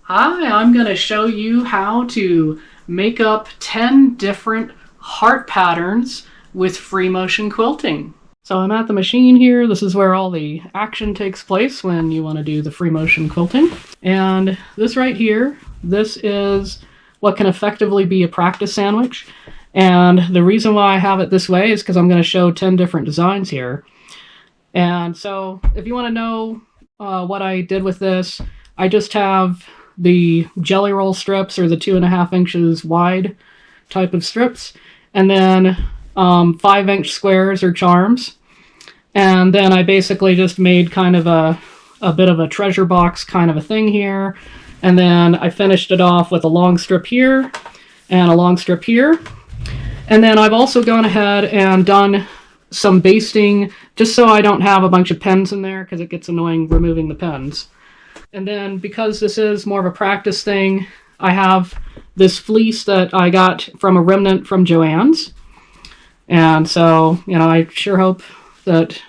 Hi, I'm going to show you how to make up 10 different heart patterns with free motion quilting. So I'm at the machine here. This is where all the action takes place when you want to do the free motion quilting. And this right here, this is what can effectively be a practice sandwich. And the reason why I have it this way is because I'm going to show 10 different designs here. And so if you want to know what I did with this, I just have the jelly roll strips, or the 2.5 inches wide type of strips, and then 5-inch squares or charms. And then I basically just made kind of a bit of a treasure box kind of a thing here. And then I finished it off with a long strip here and a long strip here. And then I've also gone ahead and done some basting just so I don't have a bunch of pens in there, because it gets annoying removing the pens. And then because this is more of a practice thing, I have this fleece that I got from a remnant from Joann's. And so, you know, I sure hope that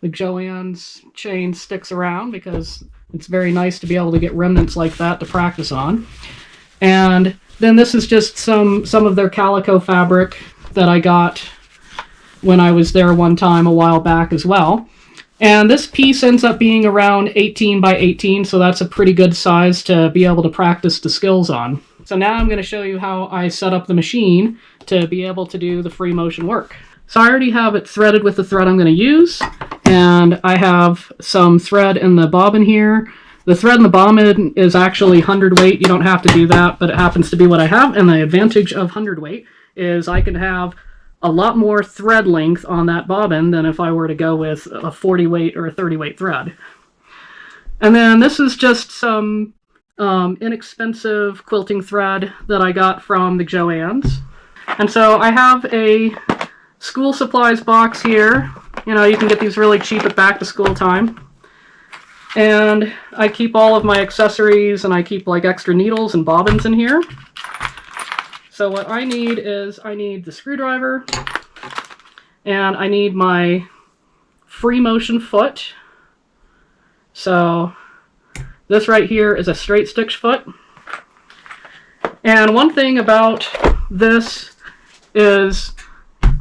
the Joann's chain sticks around, because it's very nice to be able to get remnants like that to practice on. And then this is just some of their calico fabric that I got when I was there one time a while back as well. And this piece ends up being around 18 by 18, so that's a pretty good size to be able to practice the skills on. So now I'm going to show you how I set up the machine to be able to do the free motion work. So I already have it threaded with the thread I'm going to use, and I have some thread in the bobbin here. The thread in the bobbin is actually 100 weight. You don't have to do that, but it happens to be what I have, and the advantage of 100 weight is I can have a lot more thread length on that bobbin than if I were to go with a 40 weight or a 30 weight thread. And then this is just some inexpensive quilting thread that I got from the Joann's. And so I have a school supplies box here. You know, you can get these really cheap at back to school time. And I keep all of my accessories, and I keep like extra needles and bobbins in here. So what I need is, I need the screwdriver, and I need my free motion foot. So this right here is a straight stitch foot. And one thing about this is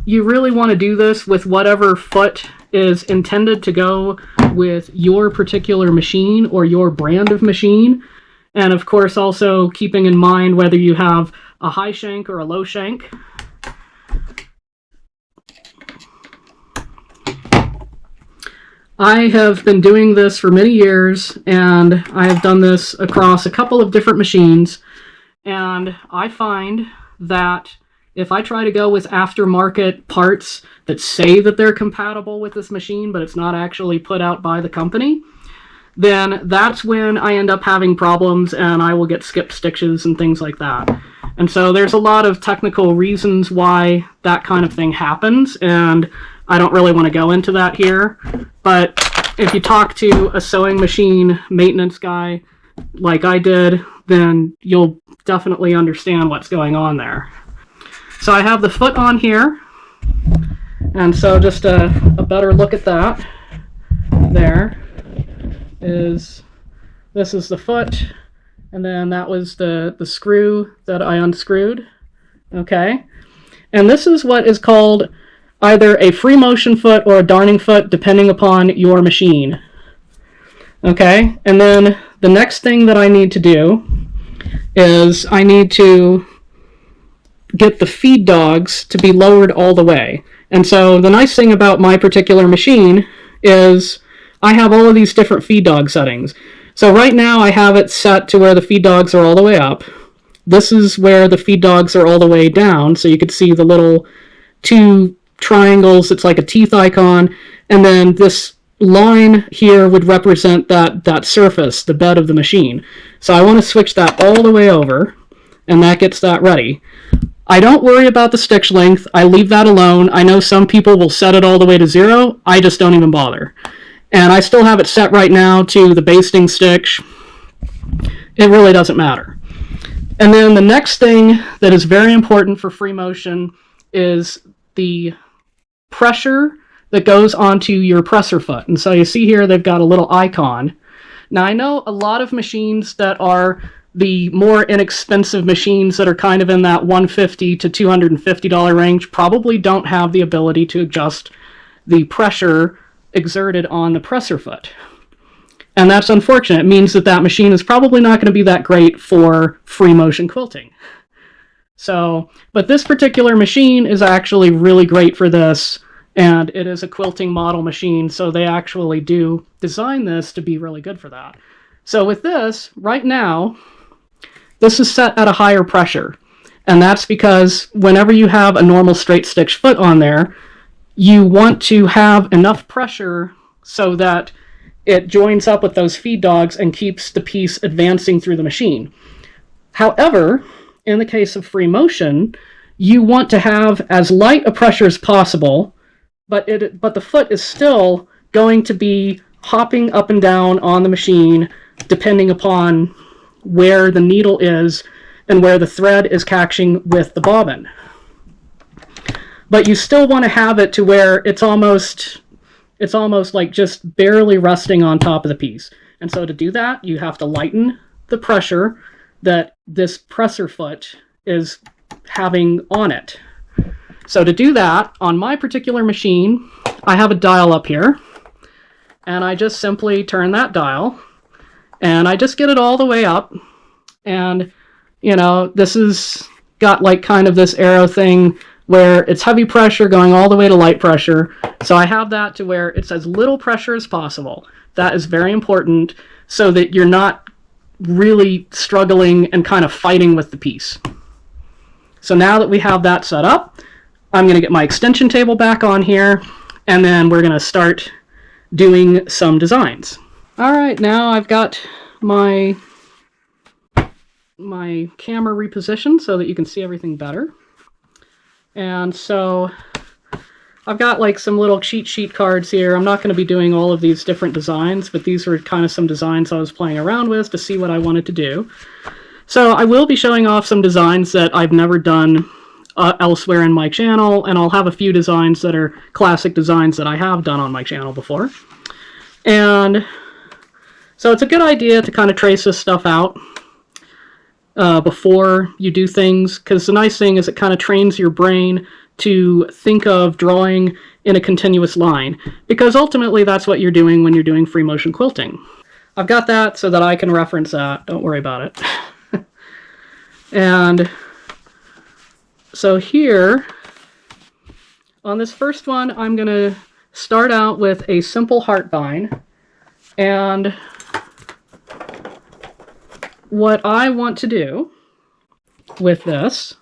you really want to do this with whatever foot is intended to go with your particular machine or your brand of machine. And of course also keeping in mind whether you have a high shank or a low shank. I have been doing this for many years, and I have done this across a couple of different machines, and I find that if I try to go with aftermarket parts that say that they're compatible with this machine, but it's not actually put out by the company, then that's when I end up having problems, and I will get skipped stitches and things like that. And so there's a lot of technical reasons why that kind of thing happens, and I don't really want to go into that here. But if you talk to a sewing machine maintenance guy like I did, then you'll definitely understand what's going on there. So I have the foot on here, and so just a better look at that. This is the foot, and then that was the screw that I unscrewed. Okay, and this is what is called either a free motion foot or a darning foot, depending upon your machine. Okay, and then the next thing that I need to do is I need to get the feed dogs to be lowered all the way. And so the nice thing about my particular machine is I have all of these different feed dog settings. So right now I have it set to where the feed dogs are all the way up. This is where the feed dogs are all the way down, so you could see the little 2 triangles. It's like a teeth icon, and then this line here would represent that surface, the bed of the machine. So I want to switch that all the way over, and that gets that ready. I don't worry about the stitch length. I leave that alone. I know some people will set it all the way to 0. I just don't even bother. And I still have it set right now to the basting stitch. It really doesn't matter. And then the next thing that is very important for free motion is the pressure that goes onto your presser foot. And so you see here they've got a little icon. Now I know a lot of machines that are The more inexpensive machines that are kind of in that $150 to $250 range probably don't have the ability to adjust the pressure exerted on the presser foot. And that's unfortunate. It means that that machine is probably not going to be that great for free motion quilting. So, but this particular machine is actually really great for this, and it is a quilting model machine, so they actually do design this to be really good for that. So with this, right now, this is set at a higher pressure, and that's because whenever you have a normal straight stitch foot on there, you want to have enough pressure so that it joins up with those feed dogs and keeps the piece advancing through the machine. However, in the case of free motion, you want to have as light a pressure as possible, but the foot is still going to be hopping up and down on the machine depending upon where the needle is and where the thread is catching with the bobbin. But you still want to have it to where it's almost like just barely resting on top of the piece. And so to do that, you have to lighten the pressure that this presser foot is having on it. So to do that, on my particular machine, I have a dial up here, and I just simply turn that dial, and I just get it all the way up, and, you know, this is got like kind of this arrow thing where it's heavy pressure going all the way to light pressure. So I have that to where it's as little pressure as possible. That is very important so that you're not really struggling and kind of fighting with the piece. So now that we have that set up, I'm going to get my extension table back on here, and then we're going to start doing some designs. All right, now I've got my camera repositioned so that you can see everything better. And so I've got like some little cheat sheet cards here. I'm not going to be doing all of these different designs, but these were kind of some designs I was playing around with to see what I wanted to do. So I will be showing off some designs that I've never done elsewhere in my channel, and I'll have a few designs that are classic designs that I have done on my channel before. And so it's a good idea to kind of trace this stuff out before you do things, because the nice thing is it kind of trains your brain to think of drawing in a continuous line, because ultimately that's what you're doing when you're doing free motion quilting. I've got that so that I can reference that. Don't worry about it. And so here, on this first one, I'm going to start out with a simple heart vine. And what I want to do with this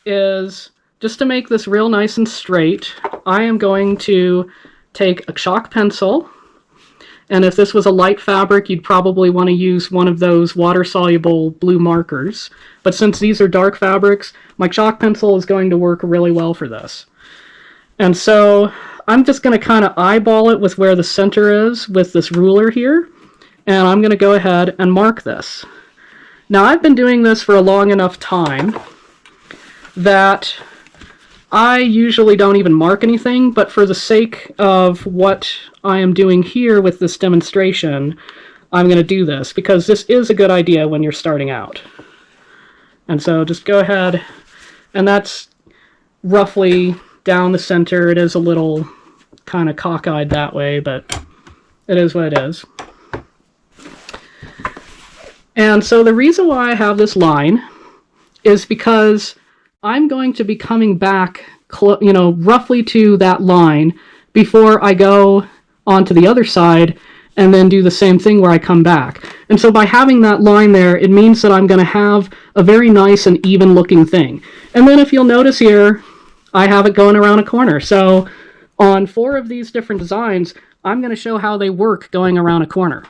is, just to make this real nice and straight, I am going to take a chalk pencil, and if this was a light fabric, you'd probably want to use one of those water-soluble blue markers. But since these are dark fabrics, my chalk pencil is going to work really well for this. And so I'm just going to kind of eyeball it with where the center is with this ruler here, and I'm going to go ahead and mark this. Now, I've been doing this for a long enough time that I usually don't even mark anything, but for the sake of what I am doing here with this demonstration, I'm going to do this, because this is a good idea when you're starting out. And so just go ahead, and that's roughly down the center. It is a little kind of cockeyed that way, but it is what it is. And so the reason why I have this line is because I'm going to be coming back, roughly to that line before I go onto the other side and then do the same thing where I come back. And so by having that line there, it means that I'm going to have a very nice and even looking thing. And then if you'll notice here, I have it going around a corner. So on 4 of these different designs, I'm going to show how they work going around a corner.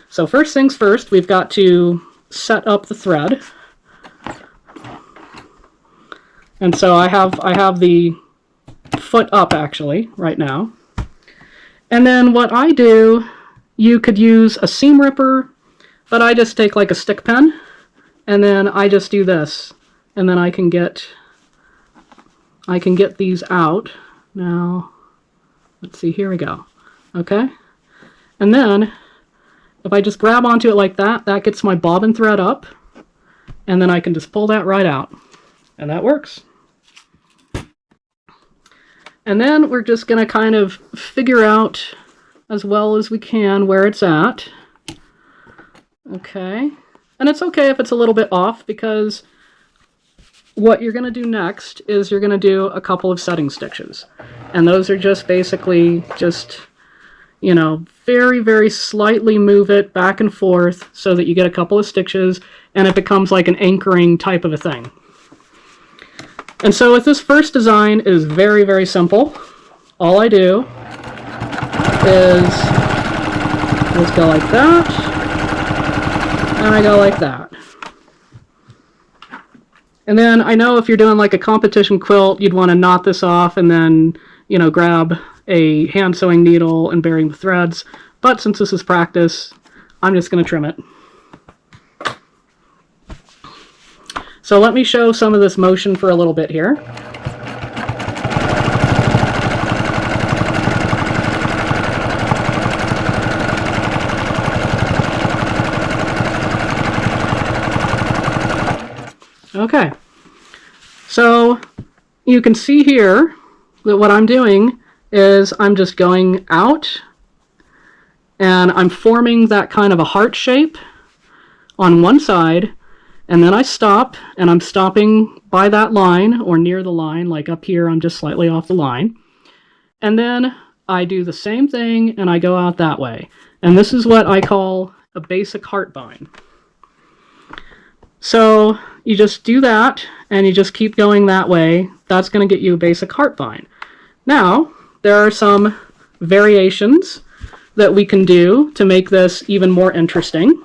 So first things first, we've got to set up the thread. And so I have the foot up actually right now. And then what I do, you could use a seam ripper, but I just take like a stick pen, and then I just do this, and then I can get these out. Now, let's see, here we go. Okay? And then if I just grab onto it like that, that gets my bobbin thread up, and then I can just pull that right out, and that works. And then we're just going to kind of figure out as well as we can where it's at. Okay. And it's okay if it's a little bit off, because what you're going to do next is you're going to do a couple of setting stitches. And those are just basically just, you know, very, very slightly move it back and forth so that you get a couple of stitches and it becomes like an anchoring type of a thing. And so with this first design is very, very simple. All I do is just go like that, and I go like that. And then I know if you're doing like a competition quilt, you'd want to knot this off and then, you know, grab a hand sewing needle and bury the threads. But since this is practice, I'm just going to trim it. So let me show some of this motion for a little bit here. Okay, so you can see here that what I'm doing is I'm just going out and I'm forming that kind of a heart shape on one side, and then I stop, and I'm stopping by that line or near the line, like up here I'm just slightly off the line. And then I do the same thing and I go out that way. And this is what I call a basic heart bind. So you just do that and you just keep going that way. That's going to get you a basic heart bind. Now, there are some variations that we can do to make this even more interesting.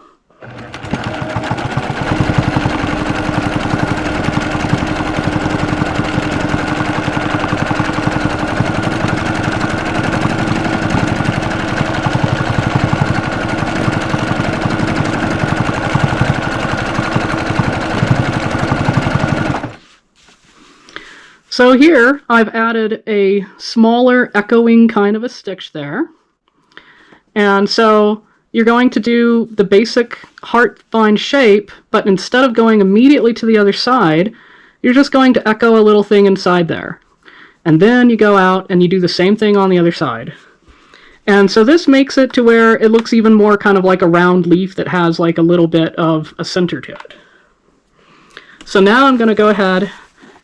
So here I've added a smaller echoing kind of a stitch there. And so you're going to do the basic heart bind shape, but instead of going immediately to the other side, you're just going to echo a little thing inside there. And then you go out and you do the same thing on the other side. And so this makes it to where it looks even more kind of like a round leaf that has like a little bit of a center to it. So now I'm going to go ahead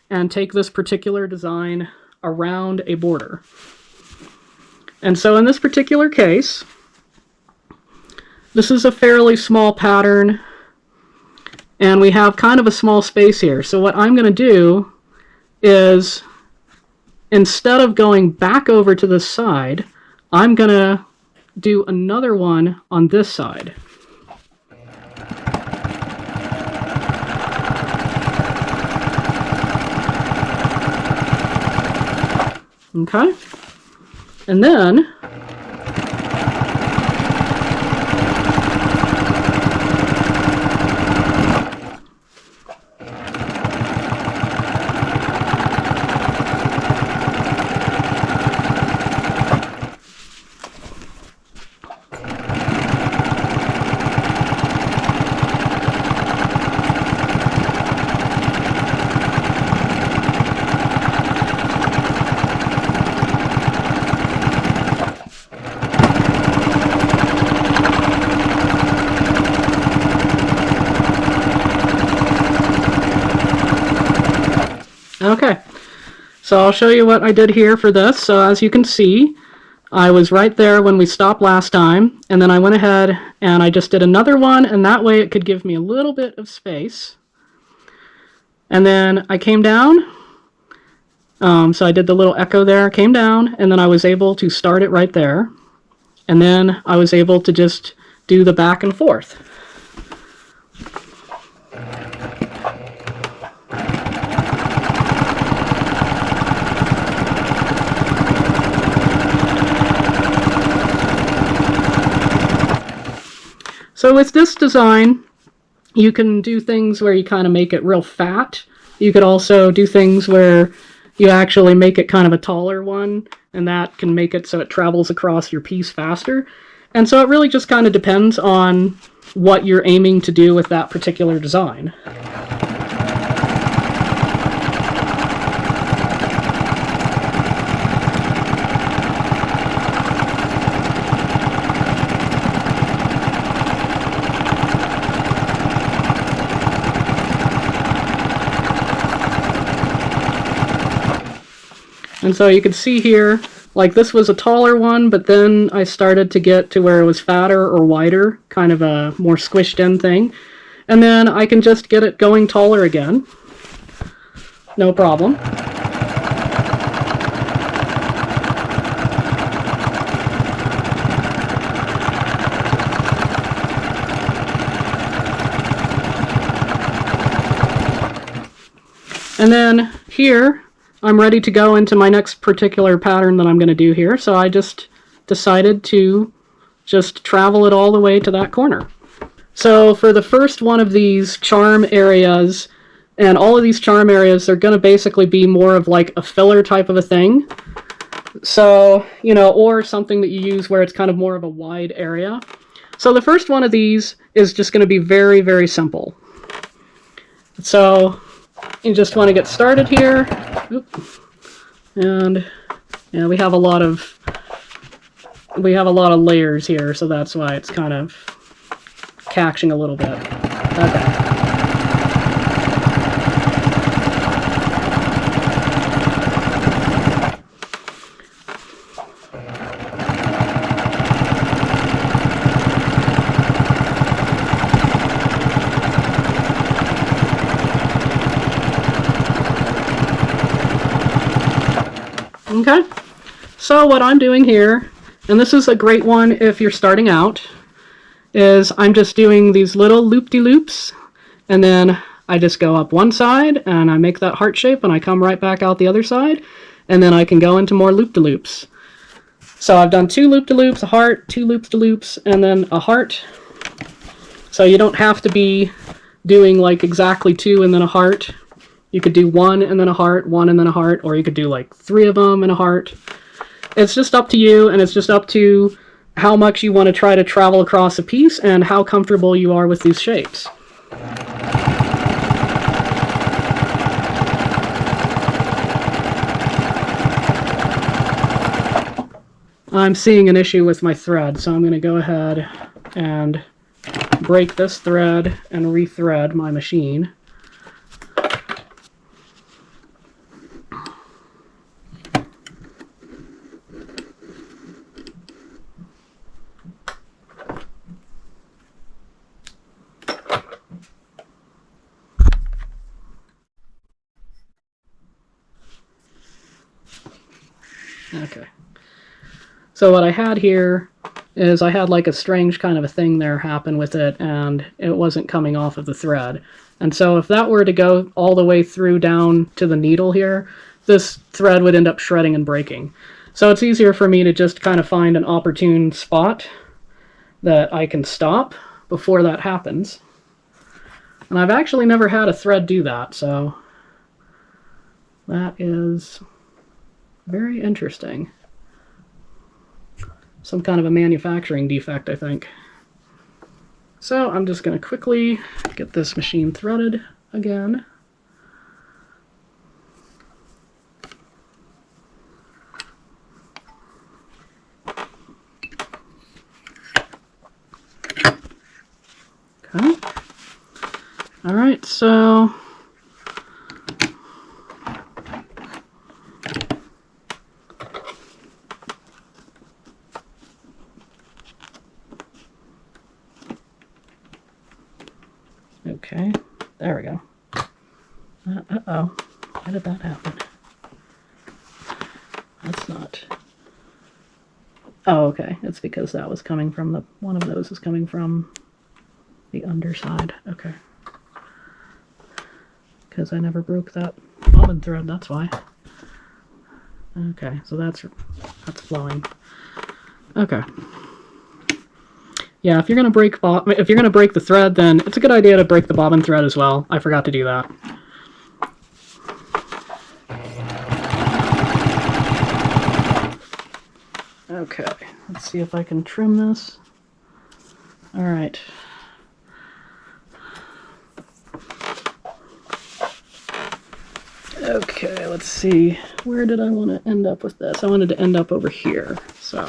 and take this particular design around a border. And so in this particular case, this is a fairly small pattern, and we have kind of a small space here. So what I'm going to do is, instead of going back over to this side, I'm going to do another one on this side. Okay, and then okay, so I'll show you what I did here for this. So as you can see, I was right there when we stopped last time, and then I went ahead and I just did another one, and that way it could give me a little bit of space. And then I came down, so I did the little echo there, came down, and then I was able to start it right there. And then I was able to just do the back and forth. So with this design, you can do things where you kind of make it real fat. You could also do things where you actually make it kind of a taller one, and that can make it so it travels across your piece faster. And so it really just kind of depends on what you're aiming to do with that particular design. And so you can see here, like this was a taller one, but then I started to get to where it was fatter or wider, kind of a more squished in thing. And then I can just get it going taller again. No problem. And then here, I'm ready to go into my next particular pattern that I'm going to do here. So I just decided to just travel it all the way to that corner. So for the first one of these charm areas, and all of these charm areas, they're going to basically be more of like a filler type of a thing. So, you know, or something that you use where it's kind of more of a wide area. So the first one of these is just going to be very, very simple. So you just want to get started here. Oop. And yeah, we have a lot of layers here, so that's why it's kind of catching a little bit. Okay. Okay, so what I'm doing here, and this is a great one if you're starting out, is I'm just doing these little loop-de-loops, and then I just go up one side, and I make that heart shape, and I come right back out the other side, and then I can go into more loop-de-loops. So I've done 2 loop-de-loops, a heart, 2 loop-de-loops, and then a heart. So you don't have to be doing like exactly 2 and then a heart. You could do 1 and then a heart, 1 and then a heart, or you could do like 3 of them and a heart. It's just up to you, and it's just up to how much you want to try to travel across a piece and how comfortable you are with these shapes. I'm seeing an issue with my thread, so I'm going to go ahead and break this thread and rethread my machine. Okay. So what I had here is I had like a strange kind of a thing there happen with it, and it wasn't coming off of the thread. And so if that were to go all the way through down to the needle here, this thread would end up shredding and breaking. So it's easier for me to just kind of find an opportune spot that I can stop before that happens. And I've actually never had a thread do that, so that is very interesting. Some kind of a manufacturing defect, I think. So I'm just going to quickly get this machine threaded again. Okay. All right, so okay, there we go. Uh-oh, why did that happen? That's not... Oh, okay, it's because that was coming from the... One of those is coming from the underside. Okay. Because I never broke that bobbin thread, that's why. Okay, so that's flowing. Okay. Yeah, if you're gonna break the thread, then it's a good idea to break the bobbin thread as well. I forgot to do that. Okay, let's see if I can trim this. All right. Okay, let's see. Where did I want to end up with this? I wanted to end up over here. So.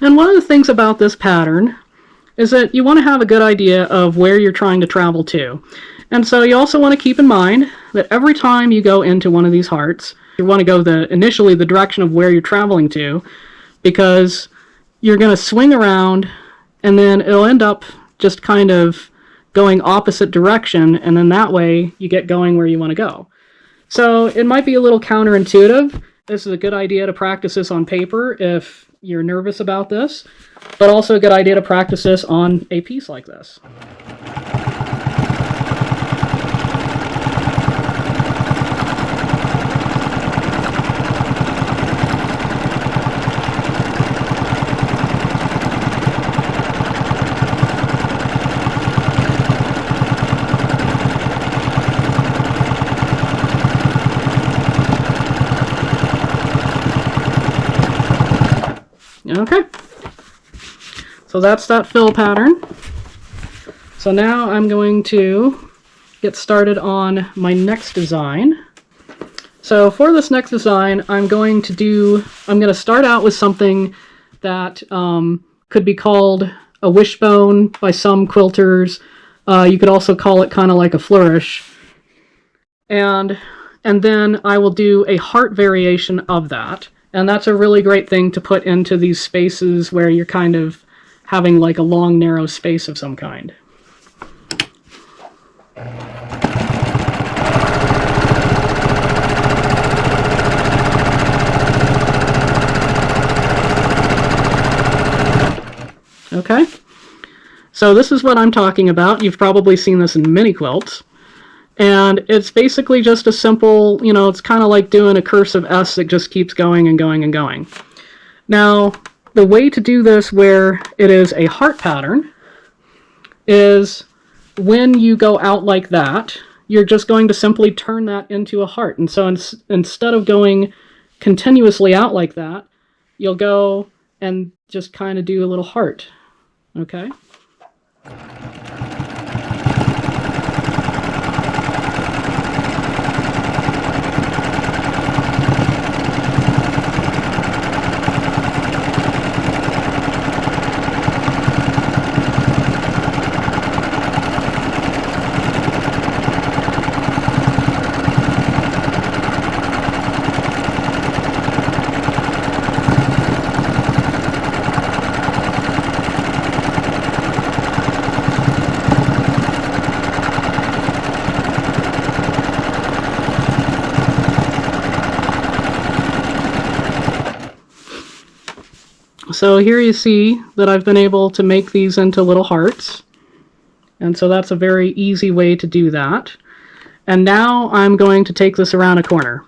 And one of the things about this pattern is that you want to have a good idea of where you're trying to travel to. And so you also want to keep in mind that every time you go into one of these hearts, you want to go initially the direction of where you're traveling to, because you're going to swing around and then it'll end up just kind of going opposite direction, and then that way you get going where you want to go. So it might be a little counterintuitive. This is a good idea to practice this on paper if you're nervous about this, but also a good idea to practice this on a piece like this. Okay, so that's that fill pattern. So now I'm going to get started on my next design. So for this next design, I'm going to start out with something that could be called a wishbone by some quilters. You could also call it kind of like a flourish. And then I will do a heart variation of that. And that's a really great thing to put into these spaces where you're kind of having like a long, narrow space of some kind. Okay, so this is what I'm talking about. You've probably seen this in many quilts. And it's basically just a simple, it's kind of like doing a cursive S that just keeps going and going and going. Now, the way to do this where it is a heart pattern is when you go out like that, you're just going to simply turn that into a heart. And so instead of going continuously out like that, you'll go and just kind of do a little heart. Okay? So here you see that I've been able to make these into little hearts. And so that's a very easy way to do that. And now I'm going to take this around a corner.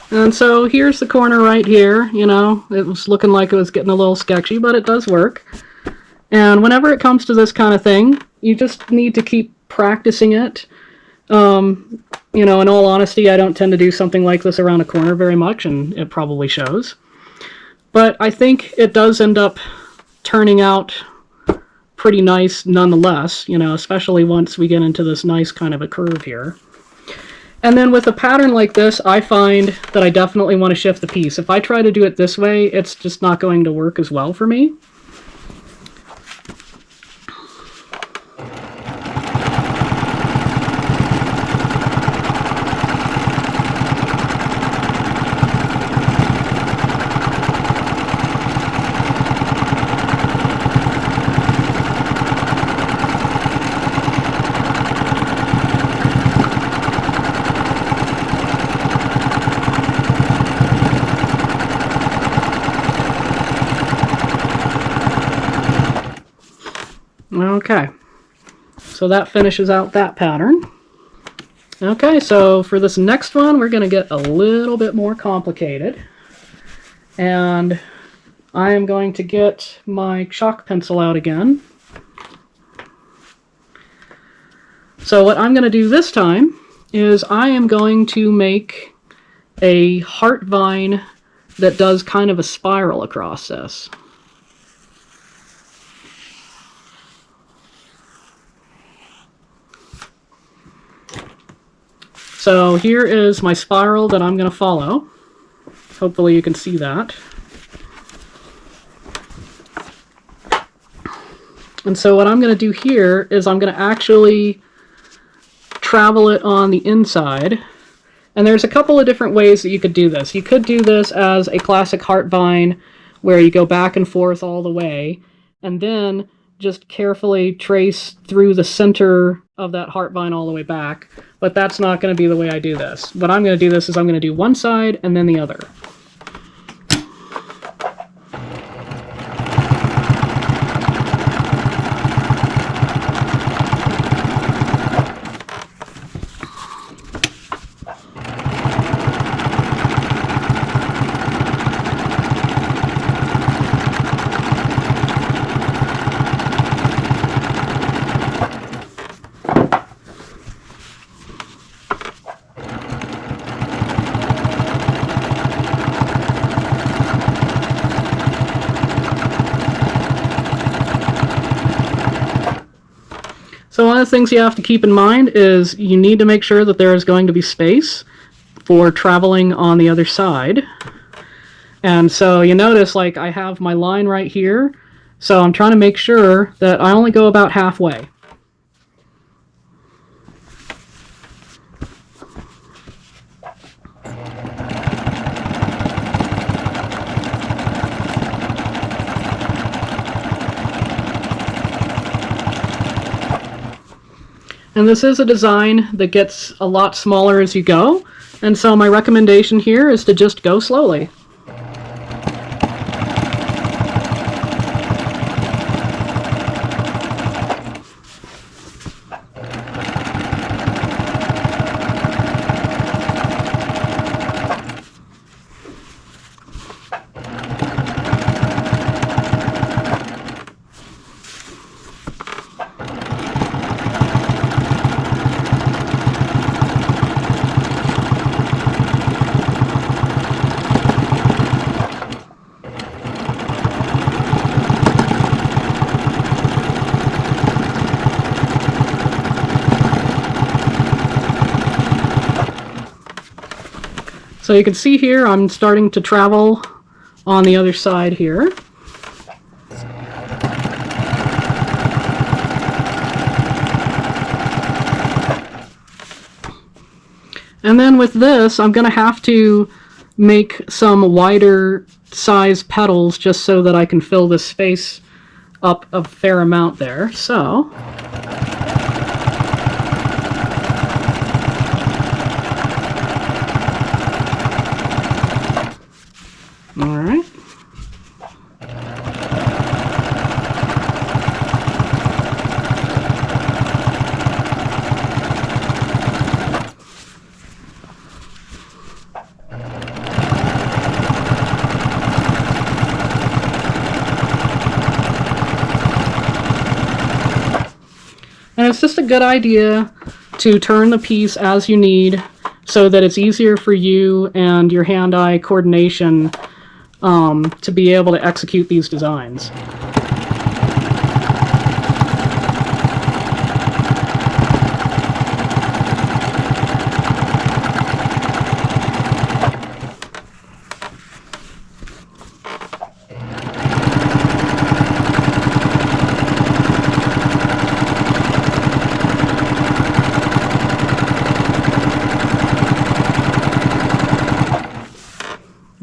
And so here's the corner right here. It was looking like it was getting a little sketchy, but it does work. And whenever it comes to this kind of thing, you just need to keep practicing it. you know, in all honesty, I don't tend to do something like this around a corner very much, and it probably shows. But I think it does end up turning out pretty nice nonetheless, you know, especially once we get into this nice kind of a curve here. And then with a pattern like this, I find that I definitely want to shift the piece. If I try to do it this way, it's just not going to work as well for me. Okay, so that finishes out that pattern. Okay, so for this next one, we're going to get a little bit more complicated. And I am going to get my chalk pencil out again. So what I'm going to do this time is I am going to make a heart vine that does kind of a spiral across this. So here is my spiral that I'm going to follow. Hopefully you can see that. And so what I'm going to do here is I'm going to actually travel it on the inside. And there's a couple of different ways that you could do this. You could do this as a classic heart vine where you go back and forth all the way, and then just carefully trace through the center of that heart vine all the way back. But that's not going to be the way I do this. What I'm going to do this is I'm going to do one side and then the other. So one of the things you have to keep in mind is you need to make sure that there is going to be space for traveling on the other side. And so you notice, like, I have my line right here, so I'm trying to make sure that I only go about halfway. And this is a design that gets a lot smaller as you go, and so my recommendation here is to just go slowly. So you can see here I'm starting to travel on the other side here. And then with this, I'm going to have to make some wider size petals just so that I can fill this space up a fair amount there. So all right. And it's just a good idea to turn the piece as you need so that it's easier for you and your hand-eye coordination to be able to execute these designs.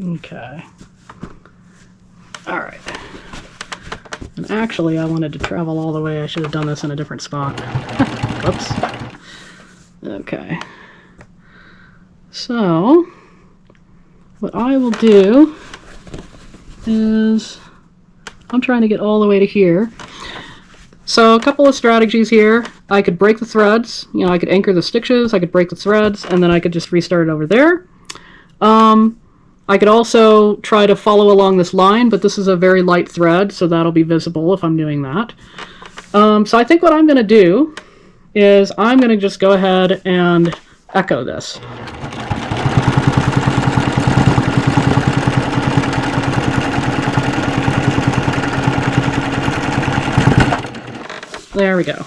Okay. All right. And actually, I wanted to travel all the way. I should have done this in a different spot. Whoops. Okay. So, what I will do is, I'm trying to get all the way to here. So, a couple of strategies here. I could break the threads. You know, I could anchor the stitches, I could break the threads, and then I could just restart it over there. I could also try to follow along this line, but this is a very light thread, so that'll be visible if I'm doing that. So I think what I'm going to do is I'm going to just go ahead and echo this. There we go.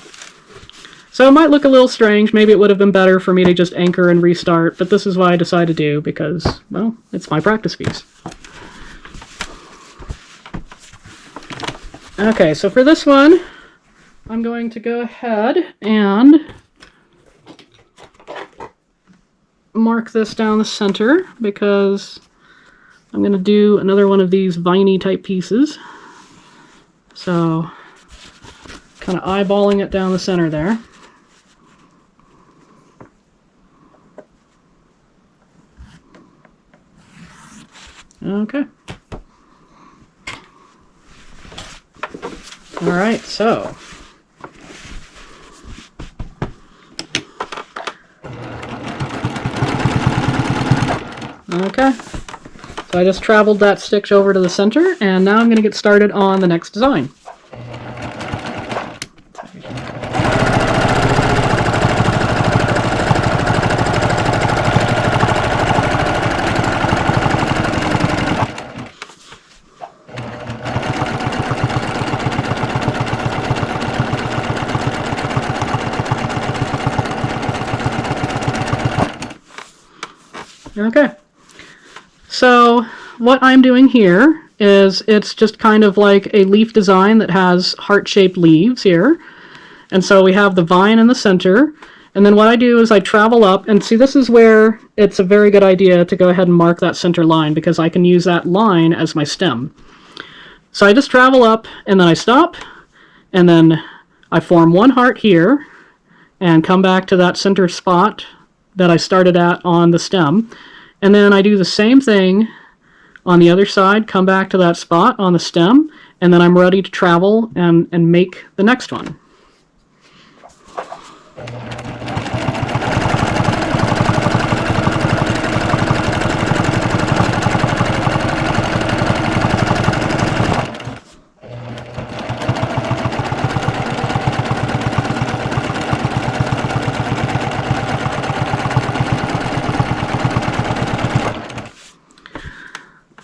So it might look a little strange. Maybe it would have been better for me to just anchor and restart, but this is what I decided to do because, well, it's my practice piece. Okay, so for this one, I'm going to go ahead and mark this down the center because I'm going to do another one of these viney type pieces. So, kind of eyeballing it down the center there. Okay. All right, so okay. So I just traveled that stitch over to the center, and now I'm going to get started on the next design. Okay, so what I'm doing here is it's just kind of like a leaf design that has heart-shaped leaves here. And so we have the vine in the center. And then what I do is I travel up, and see, this is where it's a very good idea to go ahead and mark that center line because I can use that line as my stem. So I just travel up, and then I stop, and then I form one heart here and come back to that center spot that I started at on the stem. And then I do the same thing on the other side, come back to that spot on the stem, and then I'm ready to travel and make the next one.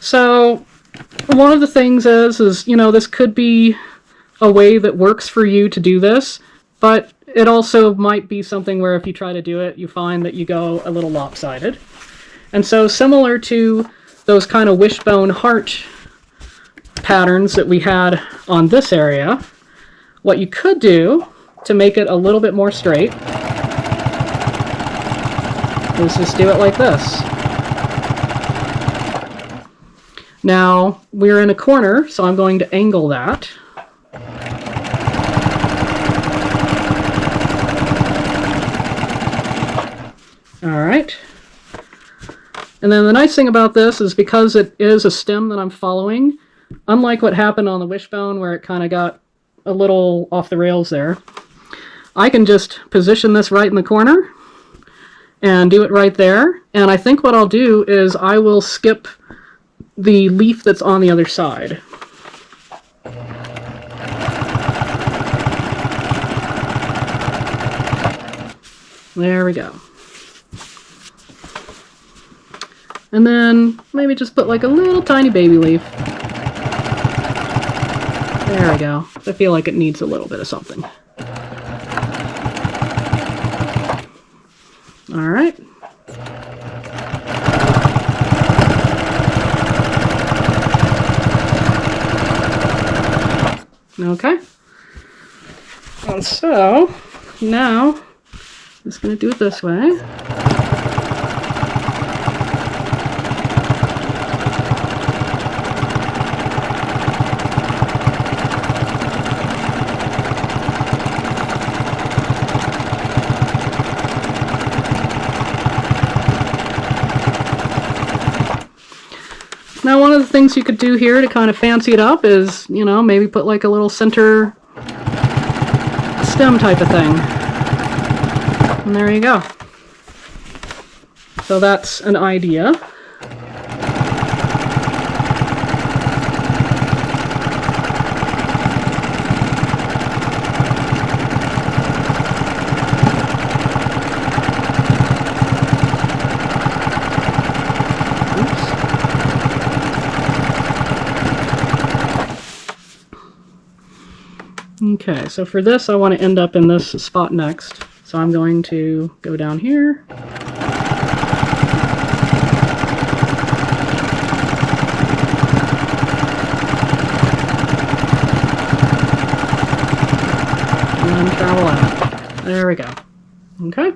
So one of the things is, you know, this could be a way that works for you to do this, but it also might be something where if you try to do it, you find that you go a little lopsided. And so similar to those kind of wishbone heart patterns that we had on this area, what you could do to make it a little bit more straight is just do it like this. Now, we're in a corner, so I'm going to angle that. All right. And then the nice thing about this is because it is a stem that I'm following, unlike what happened on the wishbone where it kind of got a little off the rails there, I can just position this right in the corner and do it right there. And I think what I'll do is I will skip the leaf that's on the other side. There we go. And then maybe just put like a little tiny baby leaf. There we go. I feel like it needs a little bit of something. All right. Okay. And so now I'm just going to do it this way. Now, one of the things you could do here to kind of fancy it up is, you know, maybe put like a little center stem type of thing. And there you go. So that's an idea. Okay, so for this I want to end up in this spot next. So I'm going to go down here. And travel out. There we go. Okay.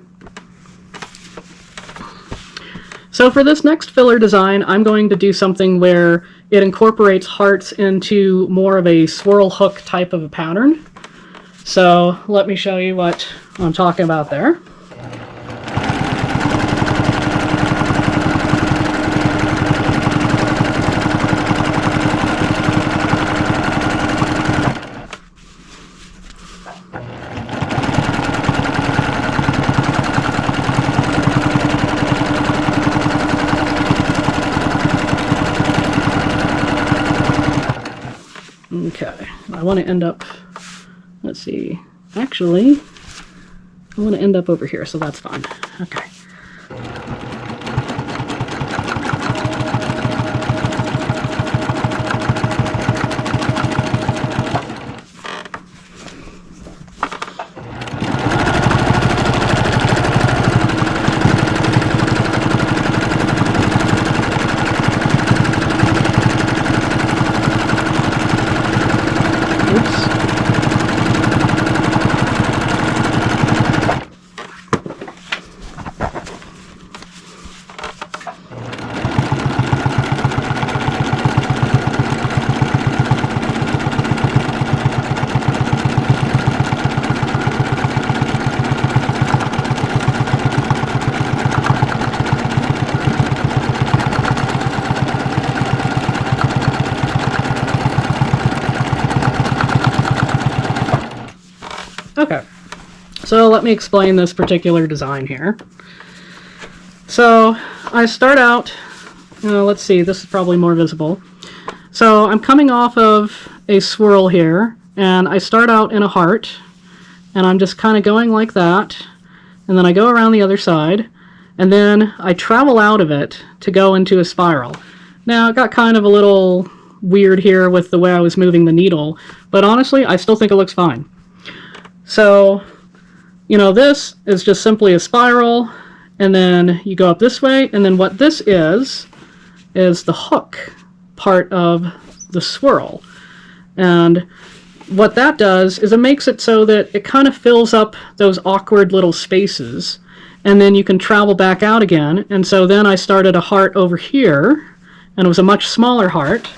So for this next filler design, I'm going to do something where it incorporates hearts into more of a swirl hook type of a pattern. So let me show you what I'm talking about there. Okay, I want to end up, let's see, actually, I want to end up over here, so that's fine. Okay. Okay, so let me explain this particular design here. So I start out, let's see, this is probably more visible. So I'm coming off of a swirl here, and I start out in a heart, and I'm just kind of going like that, and then I go around the other side, and then I travel out of it to go into a spiral. Now, it got kind of a little weird here with the way I was moving the needle, but honestly, I still think it looks fine. So, you know, this is just simply a spiral, and then you go up this way, and then what this is the hook part of the swirl. And what that does is it makes it so that it kind of fills up those awkward little spaces, and then you can travel back out again. And so then I started a heart over here, and it was a much smaller heart.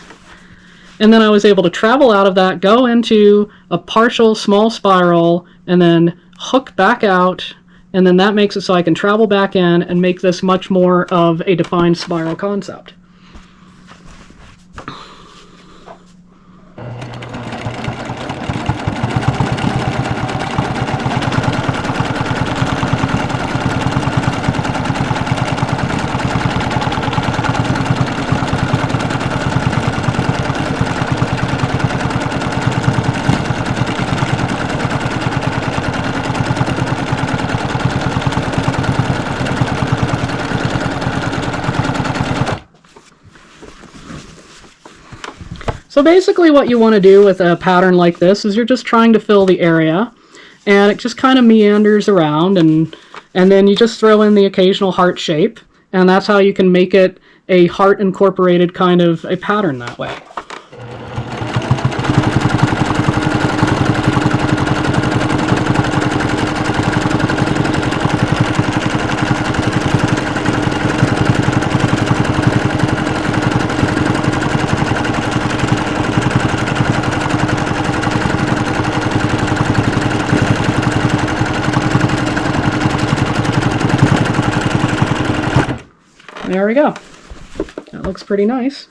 And then I was able to travel out of that, go into a partial small spiral, and then hook back out, and then that makes it so I can travel back in and make this much more of a defined spiral concept. So basically what you want to do with a pattern like this is you're just trying to fill the area, and it just kind of meanders around, and then you just throw in the occasional heart shape, and that's how you can make it a heart incorporated kind of a pattern that way. There we go. That looks pretty nice.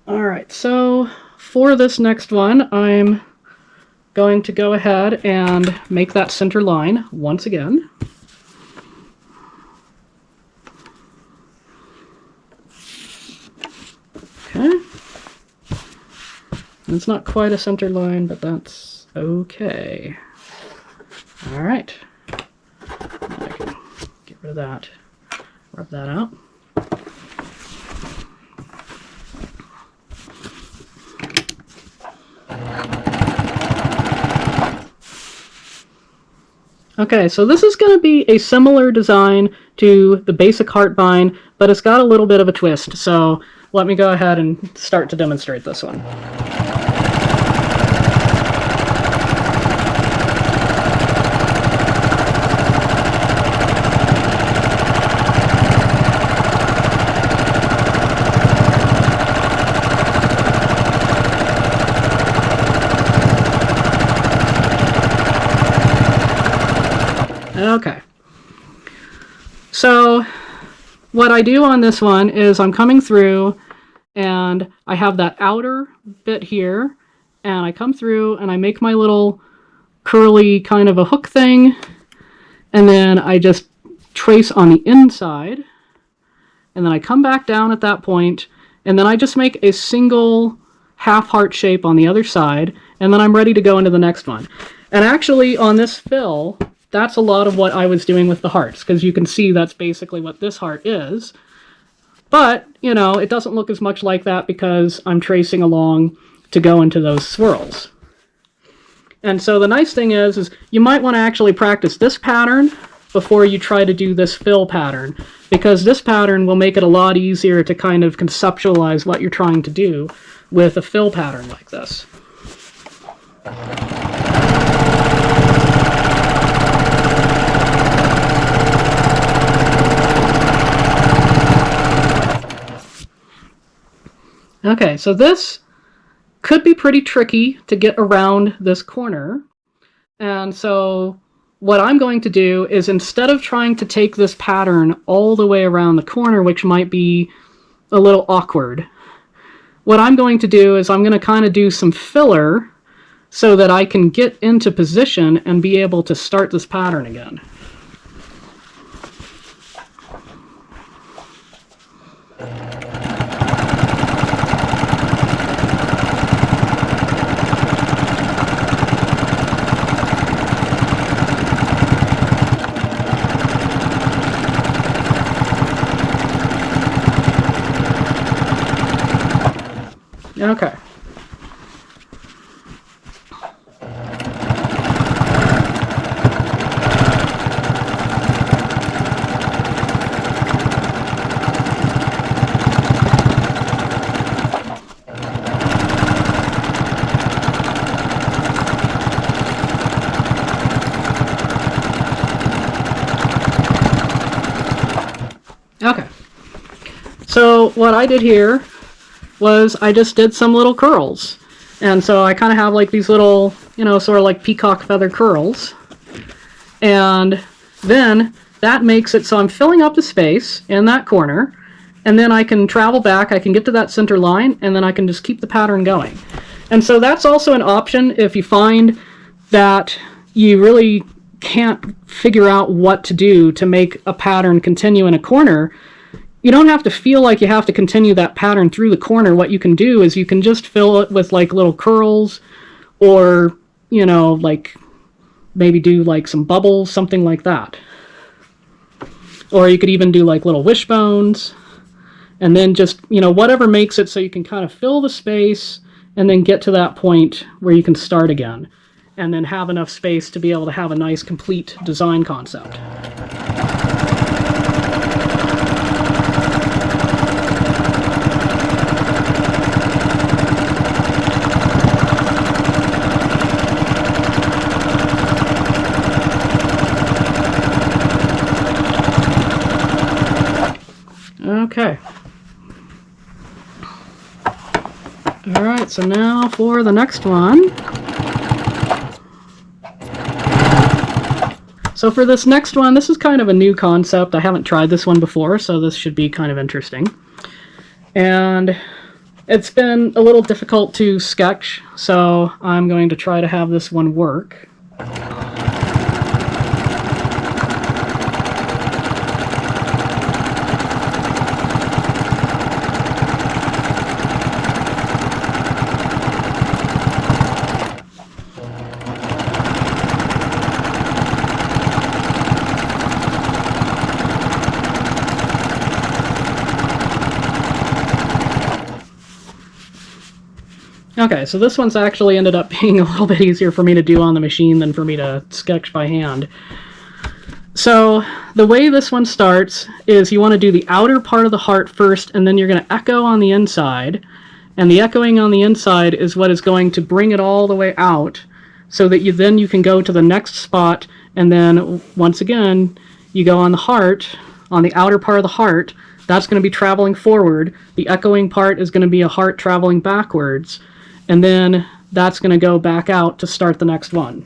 Alright, so for this next one, I'm going to go ahead and make that center line once again. Okay. It's not quite a center line, but that's okay. All right. I can get rid of that. Rub that out. Okay, so this is going to be a similar design to the basic heart bind, but it's got a little bit of a twist. So let me go ahead and start to demonstrate this one. Okay, so what I do on this one is I'm coming through and I have that outer bit here, and I come through and I make my little curly kind of a hook thing, and then I just trace on the inside, and then I come back down at that point, and then I just make a single half heart shape on the other side, and then I'm ready to go into the next one. And actually on this fill, that's a lot of what I was doing with the hearts, because you can see that's basically what this heart is. But, you know, it doesn't look as much like that because I'm tracing along to go into those swirls. And so the nice thing is you might want to actually practice this pattern before you try to do this fill pattern, because this pattern will make it a lot easier to kind of conceptualize what you're trying to do with a fill pattern like this. Okay, so this could be pretty tricky to get around this corner. And so what I'm going to do is, instead of trying to take this pattern all the way around the corner, which might be a little awkward, what I'm going to do is I'm going to kind of do some filler so that I can get into position and be able to start this pattern again. Okay. Okay. So what I did here was I just did some little curls. And so I kind of have like these little, you know, sort of like peacock feather curls. And then that makes it so I'm filling up the space in that corner, and then I can travel back, I can get to that center line, and then I can just keep the pattern going. And so that's also an option if you find that you really can't figure out what to do to make a pattern continue in a corner. You don't have to feel like you have to continue that pattern through the corner. What you can do is you can just fill it with like little curls, or, you know, like maybe do like some bubbles, something like that. Or you could even do like little wishbones, and then just, you know, whatever makes it so you can kind of fill the space and then get to that point where you can start again, and then have enough space to be able to have a nice complete design concept. Okay. Alright, so now for the next one. So for this next one, this is kind of a new concept. I haven't tried this one before, so this should be kind of interesting. And it's been a little difficult to sketch, so I'm going to try to have this one work. Okay, so this one's actually ended up being a little bit easier for me to do on the machine than for me to sketch by hand. So the way this one starts is you want to do the outer part of the heart first, and then you're going to echo on the inside. And the echoing on the inside is what is going to bring it all the way out, so that you can go to the next spot, and then once again you go on the heart, on the outer part of the heart. That's going to be traveling forward. The echoing part is going to be a heart traveling backwards. And then that's going to go back out to start the next one.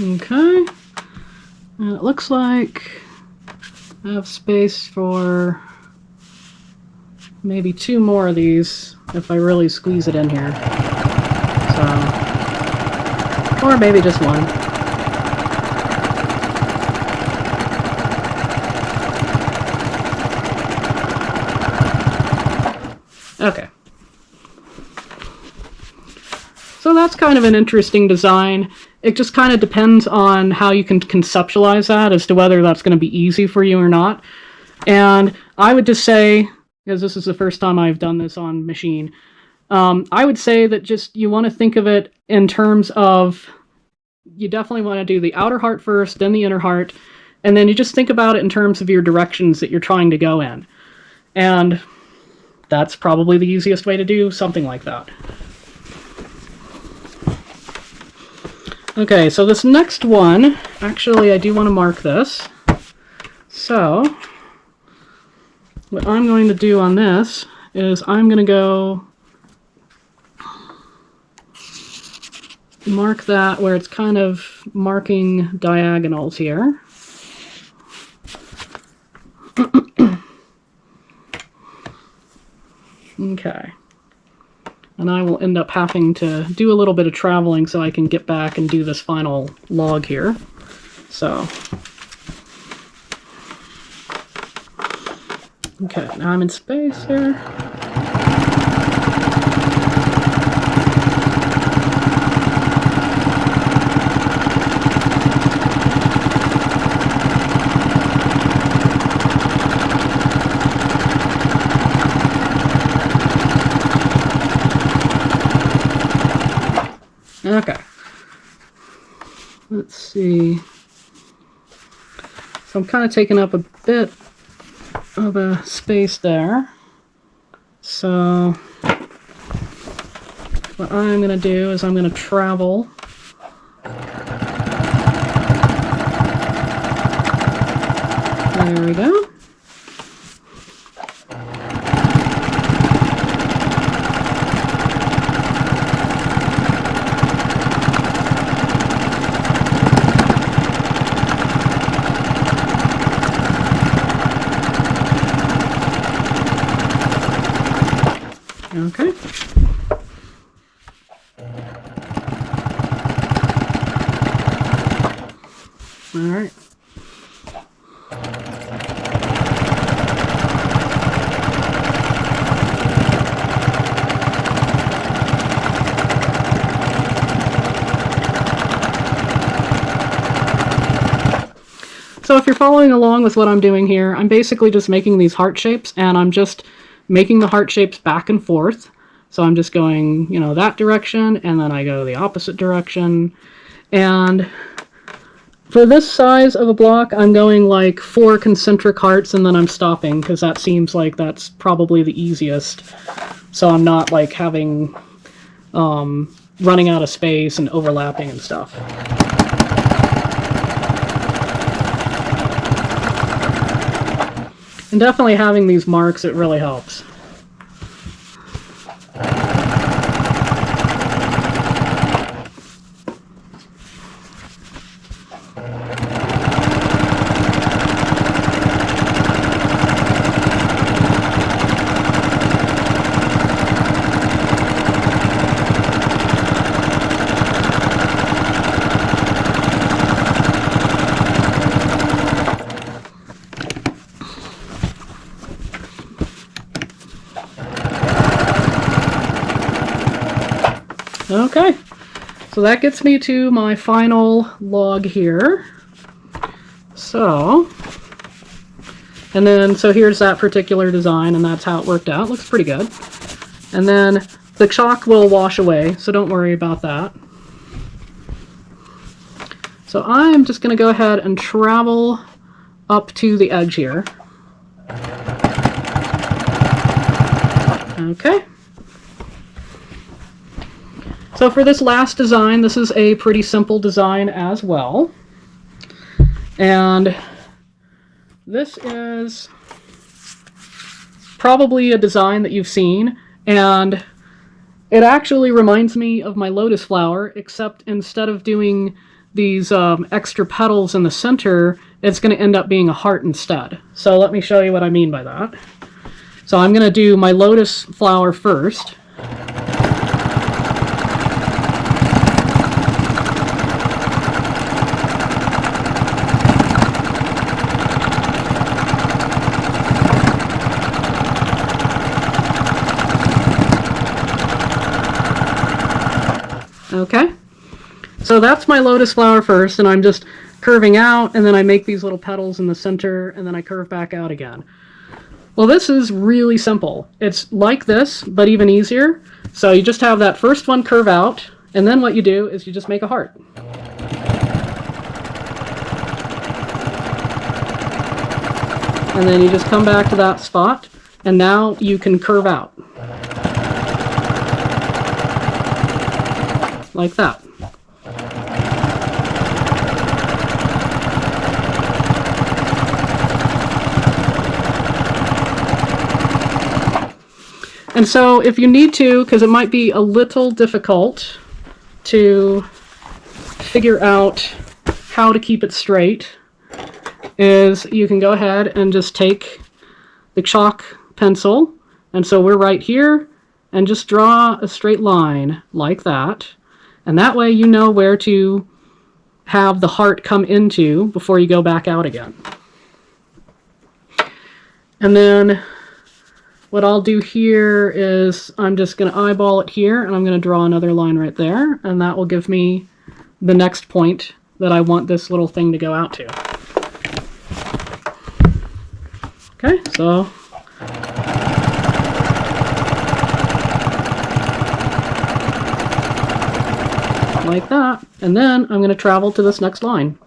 Okay, and it looks like I have space for maybe 2 more of these if I really squeeze it in here. So, or maybe just 1. Okay. So that's kind of an interesting design. It just kind of depends on how you can conceptualize that as to whether that's going to be easy for you or not. And I would just say, because this is the first time I've done this on machine, I would say that just you want to think of it in terms of, you definitely want to do the outer heart first, then the inner heart, and then you just think about it in terms of your directions that you're trying to go in. And that's probably the easiest way to do something like that. Okay, so this next one, actually I do want to mark this. So, what I'm going to do on this is I'm going to go mark that where it's kind of marking diagonals here. Okay. And I will end up having to do a little bit of traveling so I can get back and do this final log here. So, okay, now I'm in space here. Okay, let's see. So I'm kind of taking up a bit of a space there. So what I'm going to do is I'm going to travel There we go. Okay. All right. So if you're following along with what I'm doing here, I'm basically just making these heart shapes, and I'm just making the heart shapes back and forth. So I'm just going, you know, that direction, and then I go the opposite direction. And for this size of a block, I'm going like 4 concentric hearts, and then I'm stopping, because that seems like that's probably the easiest. So I'm not like having, running out of space and overlapping and stuff. And definitely having these marks, it really helps. Okay, so that gets me to my final log here. So, and then, so here's that particular design, and that's how it worked out. Looks pretty good. And then the chalk will wash away, so don't worry about that. So I'm just going to go ahead and travel up to the edge here. Okay. So for this last design, this is a pretty simple design as well. And this is probably a design that you've seen, and it actually reminds me of my lotus flower, except instead of doing these extra petals in the center, it's going to end up being a heart instead. So let me show you what I mean by that. So I'm going to do my lotus flower first. Okay, so that's my lotus flower first, and I'm just curving out, and then I make these little petals in the center, and then I curve back out again. Well, this is really simple. It's like this, but even easier. So you just have that first one curve out, and then what you do is you just make a heart. And then you just come back to that spot, and now you can curve out. Like that. And so if you need to, because it might be a little difficult to figure out how to keep it straight, is you can go ahead and just take the chalk pencil, and so we're right here, and just draw a straight line like that. And that way you know where to have the heart come into before you go back out again. And then what I'll do here is I'm just going to eyeball it here, and I'm going to draw another line right there, and that will give me the next point that I want this little thing to go out to. Okay, so like that, and then I'm going to travel to this next line.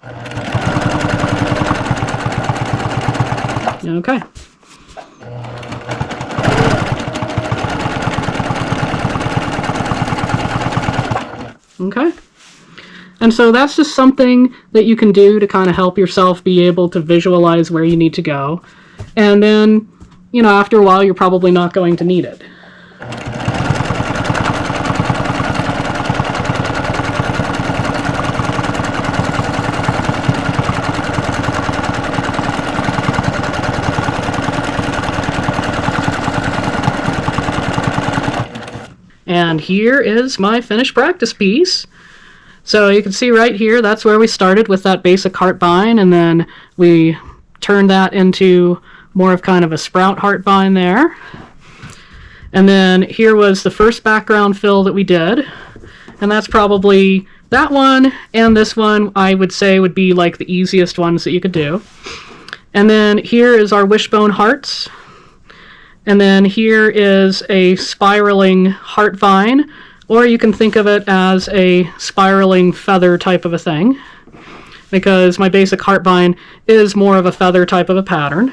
Okay. Okay. And so that's just something that you can do to kind of help yourself be able to visualize where you need to go. And then, you know, after a while, you're probably not going to need it. And here is my finished practice piece. So you can see right here, that's where we started with that basic heart vine, and then we turned that into more of kind of a sprout heart vine there. And then here was the first background fill that we did, and that's probably that one and this one I would say would be like the easiest ones that you could do. And then here is our wishbone hearts. And then here is a spiraling heart vine, or you can think of it as a spiraling feather type of a thing, because my basic heart vine is more of a feather type of a pattern.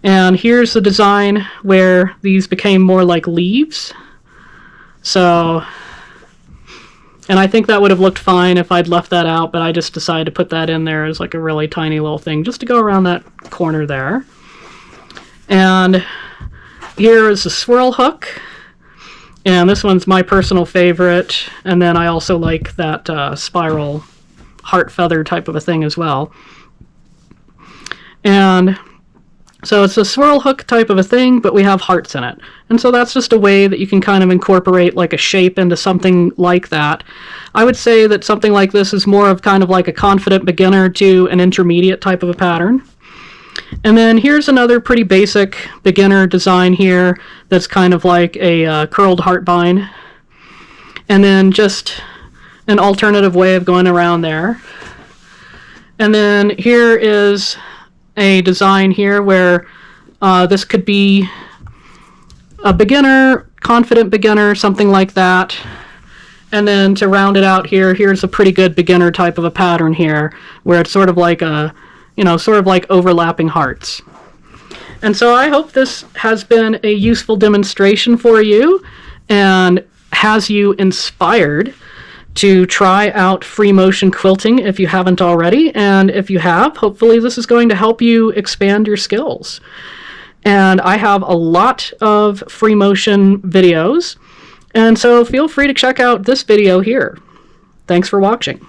And here's the design where these became more like leaves. So, and I think that would have looked fine if I'd left that out, but I just decided to put that in there as like a really tiny little thing just to go around that corner there. And here is the swirl hook, and this one's my personal favorite, and then I also like that spiral heart feather type of a thing as well. And so it's a swirl hook type of a thing, but we have hearts in it. And so that's just a way that you can kind of incorporate like a shape into something like that. I would say that something like this is more of kind of like a confident beginner to an intermediate type of a pattern. And then here's another pretty basic beginner design here that's kind of like a curled heart vine. And then just an alternative way of going around there. And then here is a design here where this could be a beginner, confident beginner, something like that. And then to round it out here, here's a pretty good beginner type of a pattern here where it's sort of like a, you know, sort of like overlapping hearts. And so I hope this has been a useful demonstration for you and has you inspired to try out free motion quilting if you haven't already. And if you have, hopefully this is going to help you expand your skills. And I have a lot of free motion videos, and so feel free to check out this video here. Thanks for watching.